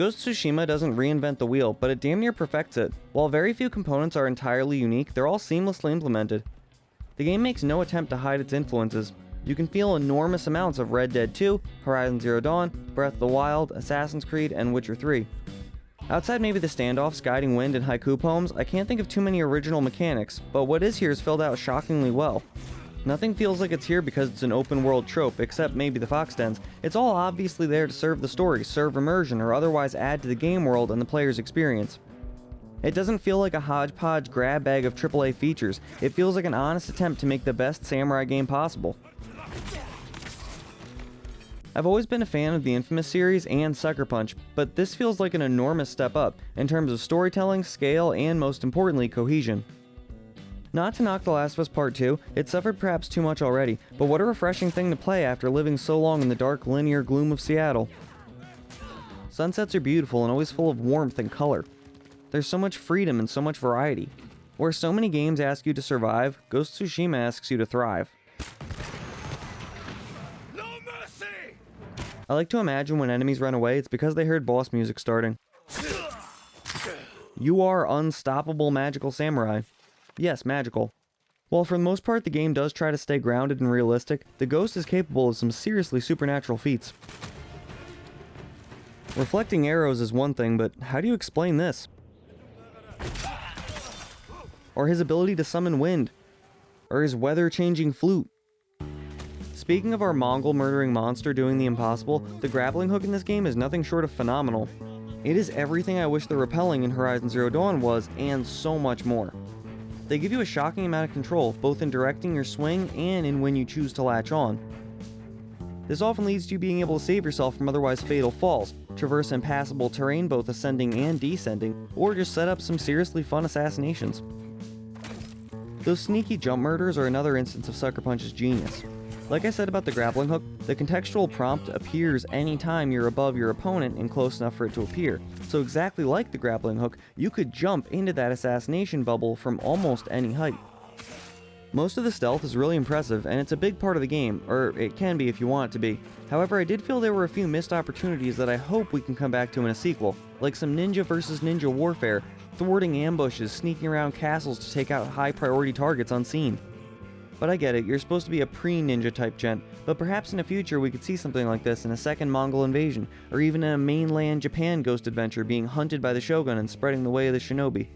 Ghost of Tsushima doesn't reinvent the wheel, but it damn near perfects it. While very few components are entirely unique, they're all seamlessly implemented. The game makes no attempt to hide its influences. You can feel enormous amounts of Red Dead 2, Horizon Zero Dawn, Breath of the Wild, Assassin's Creed, and Witcher 3. Outside maybe the standoffs, guiding wind, and haiku poems, I can't think of too many original mechanics, but what is here is filled out shockingly well. Nothing feels like it's here because it's an open world trope, except maybe the fox dens. It's all obviously there to serve the story, serve immersion, or otherwise add to the game world and the player's experience. It doesn't feel like a hodgepodge grab bag of AAA features. It feels like an honest attempt to make the best samurai game possible. I've always been a fan of the Infamous series and Sucker Punch, but this feels like an enormous step up in terms of storytelling, scale, and most importantly, cohesion. Not to knock The Last of Us Part 2, it suffered perhaps too much already, but what a refreshing thing to play after living so long in the dark, linear gloom of Seattle. Sunsets are beautiful and always full of warmth and color. There's so much freedom and so much variety. Where so many games ask you to survive, Ghost of Tsushima asks you to thrive. No mercy! I like to imagine when enemies run away, it's because they heard boss music starting. You are unstoppable magical samurai. Yes, magical. While for the most part the game does try to stay grounded and realistic, the Ghost is capable of some seriously supernatural feats. Reflecting arrows is one thing, but how do you explain this? Or his ability to summon wind? Or his weather-changing flute? Speaking of our Mongol murdering monster doing the impossible, the grappling hook in this game is nothing short of phenomenal. It is everything I wish the rappelling in Horizon Zero Dawn was, and so much more. They give you a shocking amount of control, both in directing your swing and in when you choose to latch on. This often leads to you being able to save yourself from otherwise fatal falls, traverse impassable terrain both ascending and descending, or just set up some seriously fun assassinations. Those sneaky jump murders are another instance of Sucker Punch's genius. Like I said about the grappling hook, the contextual prompt appears anytime you're above your opponent and close enough for it to appear. So exactly like the grappling hook, you could jump into that assassination bubble from almost any height. Most of the stealth is really impressive, and it's a big part of the game, or it can be if you want it to be. However, I did feel there were a few missed opportunities that I hope we can come back to in a sequel, like some ninja versus ninja warfare, thwarting ambushes, sneaking around castles to take out high-priority targets unseen. But I get it, you're supposed to be a pre-ninja type gent, but perhaps in the future we could see something like this in a second Mongol invasion, or even in a mainland Japan ghost adventure being hunted by the shogun and spreading the way of the shinobi.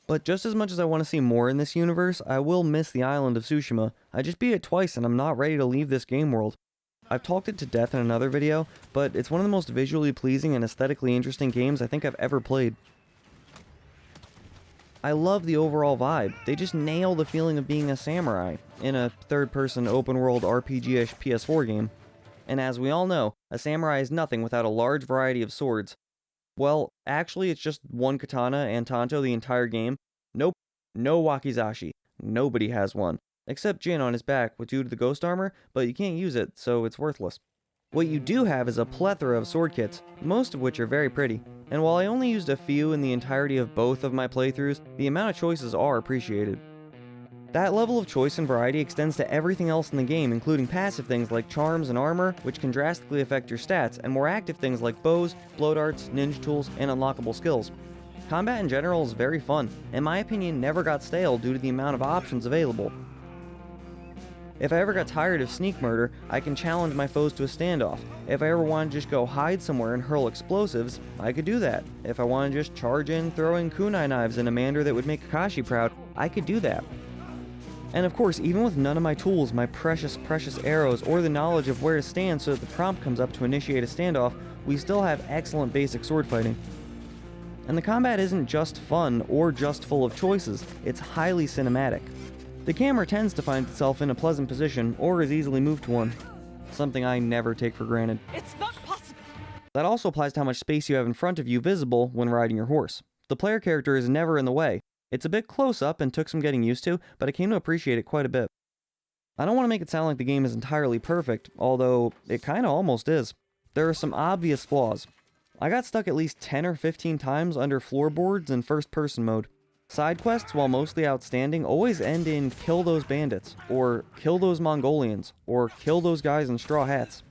But just as much as I want to see more in this universe, I will miss the island of Tsushima. I just beat it twice and I'm not ready to leave this game world. I've talked it to death in another video, but it's one of the most visually pleasing and aesthetically interesting games I think I've ever played. I love the overall vibe. They just nail the feeling of being a samurai in a third-person open-world RPG-ish PS4 game. And as we all know, a samurai is nothing without a large variety of swords. Well, actually it's just one katana and tanto the entire game. Nope, no wakizashi. Nobody has one. Except Jin on his back due to the ghost armor, but you can't use it, so it's worthless. What you do have is a plethora of sword kits, most of which are very pretty. And while I only used a few in the entirety of both of my playthroughs, the amount of choices are appreciated. That level of choice and variety extends to everything else in the game, including passive things like charms and armor, which can drastically affect your stats, and more active things like bows, blow darts, ninja tools, and unlockable skills. Combat in general is very fun, and in my opinion never got stale due to the amount of options available. If I ever got tired of sneak murder, I can challenge my foes to a standoff. If I ever want to just go hide somewhere and hurl explosives, I could do that. If I want to just charge in throwing kunai knives in a manner that would make Kakashi proud, I could do that. And of course, even with none of my tools, my precious arrows, or the knowledge of where to stand so that the prompt comes up to initiate a standoff, we still have excellent basic sword fighting. And the combat isn't just fun or just full of choices, it's highly cinematic. The camera tends to find itself in a pleasant position, or is easily moved to one. Something I never take for granted. It's not possible! That also applies to how much space you have in front of you visible when riding your horse. The player character is never in the way. It's a bit close up and took some getting used to, but I came to appreciate it quite a bit. I don't want to make it sound like the game is entirely perfect, although it kinda almost is. There are some obvious flaws. I got stuck at least 10 or 15 times under floorboards in first-person mode. Side quests, while mostly outstanding, always end in kill those bandits, or kill those Mongolians, or kill those guys in straw hats.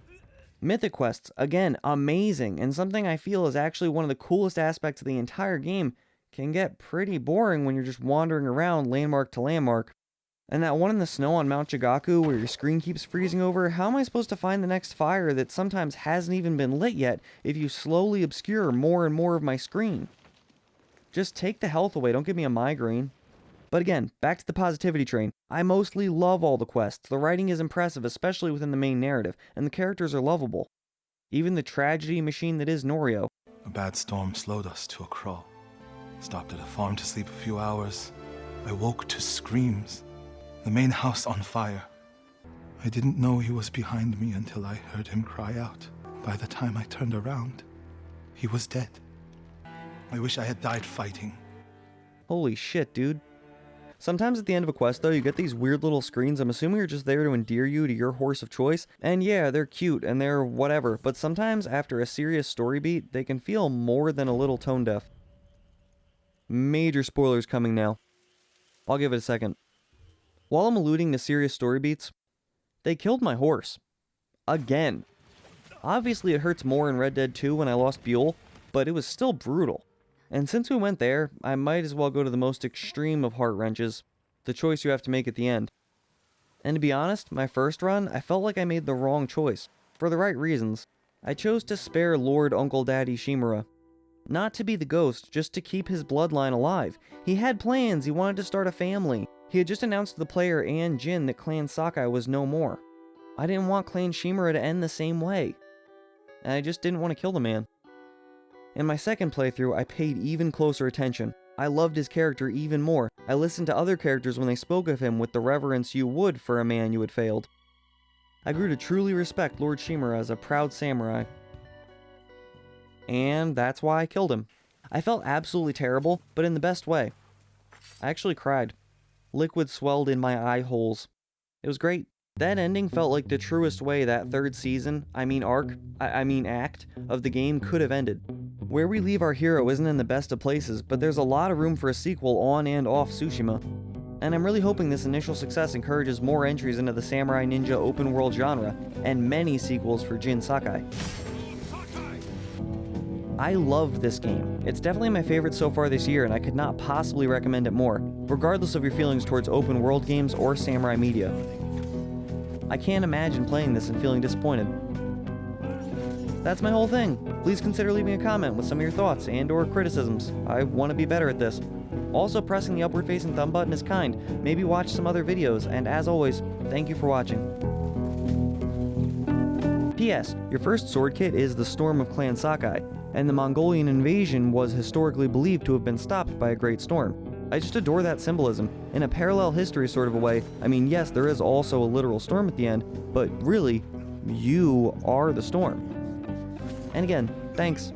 Mythic quests, again, amazing, and something I feel is actually one of the coolest aspects of the entire game, can get pretty boring when you're just wandering around landmark to landmark. And that one in the snow on Mount Jigaku where your screen keeps freezing over, how am I supposed to find the next fire that sometimes hasn't even been lit yet if you slowly obscure more and more of my screen? Just take the health away, don't give me a migraine. But again, back to the positivity train. I mostly love all the quests. The writing is impressive, especially within the main narrative, and the characters are lovable. Even the tragedy machine that is Norio. A bad storm slowed us to a crawl. Stopped at a farm to sleep a few hours. I woke to screams. The main house on fire. I didn't know he was behind me until I heard him cry out. By the time I turned around, he was dead. I wish I had died fighting. Holy shit, dude. Sometimes at the end of a quest, though, you get these weird little screens. I'm assuming are just there to endear you to your horse of choice. And yeah, they're cute and they're whatever, but sometimes after a serious story beat, they can feel more than a little tone deaf. Major spoilers coming now. I'll give it a second. While I'm alluding to serious story beats, they killed my horse. Again. Obviously it hurts more in Red Dead 2 when I lost Buell, but it was still brutal. And since we went there, I might as well go to the most extreme of heart wrenches, the choice you have to make at the end. And to be honest, my first run, I felt like I made the wrong choice, for the right reasons. I chose to spare Lord Uncle Daddy Shimura. Not to be the ghost, just to keep his bloodline alive. He had plans, he wanted to start a family. He had just announced to the player and Jin that Clan Sakai was no more. I didn't want Clan Shimura to end the same way. And I just didn't want to kill the man. In my second playthrough, I paid even closer attention. I loved his character even more. I listened to other characters when they spoke of him with the reverence you would for a man you had failed. I grew to truly respect Lord Shimura as a proud samurai. And that's why I killed him. I felt absolutely terrible, but in the best way. I actually cried. Liquid swelled in my eye holes. It was great. That ending felt like the truest way that third season, act, of the game could have ended. Where we leave our hero isn't in the best of places, but there's a lot of room for a sequel on and off Tsushima. And I'm really hoping this initial success encourages more entries into the samurai ninja open world genre, and many sequels for Jin Sakai. I love this game. It's definitely my favorite so far this year, and I could not possibly recommend it more, regardless of your feelings towards open world games or samurai media. I can't imagine playing this and feeling disappointed. That's my whole thing. Please consider leaving a comment with some of your thoughts and or criticisms. I want to be better at this. Also, pressing the upward facing thumb button is kind. Maybe watch some other videos, and as always, thank you for watching. P.S. Your first sword kit is the Storm of Clan Sakai, and the Mongolian invasion was historically believed to have been stopped by a great storm. I just adore that symbolism. In a parallel history sort of a way, I mean, yes, there is also a literal storm at the end, but really, you are the storm. And again, thanks.